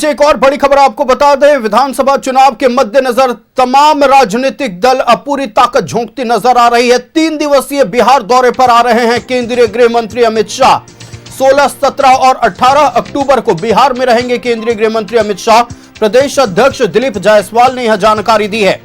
एक और बड़ी खबर आपको बता दें, विधानसभा चुनाव के मद्देनजर तमाम राजनीतिक दल अब पूरी ताकत झोंकती नजर आ रही है। 3 दिवसीय बिहार दौरे पर आ रहे हैं केंद्रीय गृह मंत्री अमित शाह। 16, 17 और 18 अक्टूबर को बिहार में रहेंगे केंद्रीय गृह मंत्री अमित शाह। प्रदेश अध्यक्ष दिलीप जायसवाल ने यह जानकारी दी है।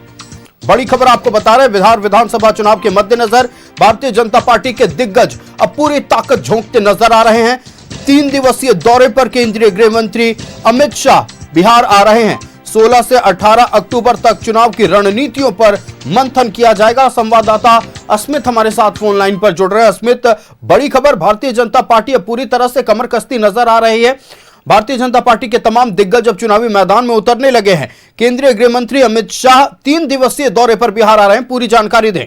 बड़ी खबर आपको बता रहे हैं, बिहार विधानसभा चुनाव के मद्देनजर भारतीय जनता पार्टी के दिग्गज अब पूरी ताकत झोंकते नजर आ रहे हैं। 3 दिवसीय दौरे पर केंद्रीय गृह मंत्री अमित शाह बिहार आ रहे हैं। 16 से 18 अक्टूबर तक चुनाव की रणनीतियों पर मंथन किया जाएगा। संवाददाता अस्मित हमारे साथ फोन लाइन पर जुड़ रहे हैं। अस्मित, बड़ी खबर, भारतीय जनता पार्टी अब पूरी तरह से कमर कसती नजर आ रही है। भारतीय जनता पार्टी के तमाम दिग्गज अब चुनावी मैदान में उतरने लगे हैं। केंद्रीय गृह मंत्री अमित शाह 3 दिवसीय दौरे पर बिहार आ रहे हैं, पूरी जानकारी दें।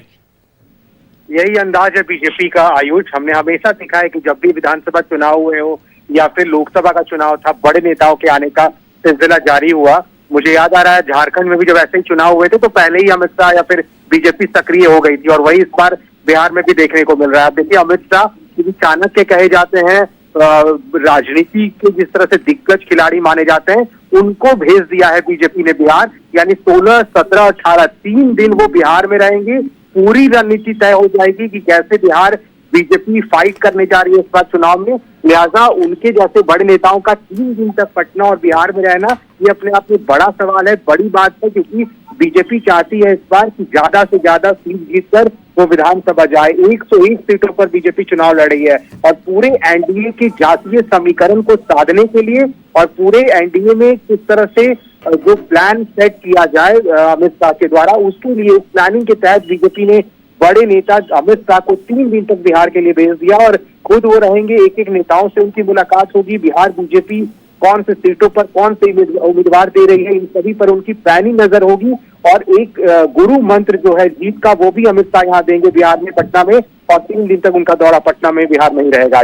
यही अंदाज है बीजेपी का आयुष। हमने हमेशा देखा है कि जब भी विधानसभा चुनाव हुए हो या फिर लोकसभा का चुनाव था, बड़े नेताओं के आने का सिलसिला जारी हुआ। मुझे याद आ रहा है झारखंड में भी जब ऐसे ही चुनाव हुए थे तो पहले ही अमित शाह या फिर बीजेपी सक्रिय हो गई थी, और वही इस बार बिहार में भी देखने को मिल रहा है। आप देखिए, अमित शाह चाणक्य कहे जाते हैं, राजनीति के जिस तरह से दिग्गज खिलाड़ी माने जाते हैं, उनको भेज दिया है बीजेपी ने बिहार। यानी 16, 17, 18 3 दिन वो बिहार में रहेंगे। पूरी रणनीति तय हो जाएगी कि कैसे बिहार बीजेपी फाइट करने जा रही है इस बार चुनाव में। लिहाजा उनके जैसे बड़े नेताओं का 3 दिन तक पटना और बिहार में रहना, ये अपने आप में बड़ा सवाल है, बड़ी बात है, क्योंकि बीजेपी चाहती है इस बार कि ज्यादा से ज्यादा सीट जीतकर वो विधानसभा जाए। 101 सीटों पर बीजेपी चुनाव लड़ रही है, और पूरे एनडीए के जातीय समीकरण को साधने के लिए और पूरे एनडीए में किस तरह से जो प्लान सेट किया जाए अमित शाह के द्वारा, उसके लिए प्लानिंग के तहत बीजेपी ने बड़े नेता अमित शाह को 3 दिन तक बिहार के लिए भेज दिया, और खुद वो रहेंगे। एक एक नेताओं से उनकी मुलाकात होगी। बिहार बीजेपी कौन से सीटों पर कौन से उम्मीदवार दे रही है, इन सभी पर उनकी पैनी नजर होगी। और एक गुरु मंत्र जो है जीत का, वो भी अमित शाह यहाँ देंगे बिहार में, पटना में, और 3 दिन तक उनका दौरा पटना में बिहार में ही रहेगा।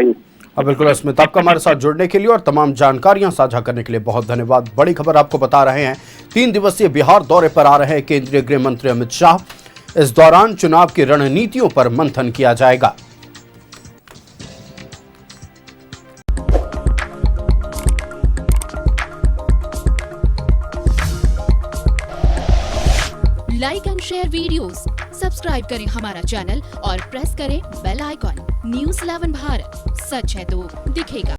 बिल्कुल अस्मित, आपका हमारे साथ जुड़ने के लिए और तमाम जानकारियां साझा करने के लिए बहुत धन्यवाद। बड़ी खबर आपको बता रहे हैं, 3 दिवसीय बिहार दौरे पर आ रहे हैं केंद्रीय गृह मंत्री अमित शाह। इस दौरान चुनाव की रणनीतियों पर मंथन किया जाएगा। Like and share videos, subscribe करें हमारा चैनल और प्रेस करें बेल आइकॉन। न्यूज़ 11 भारत, सच है तो दिखेगा।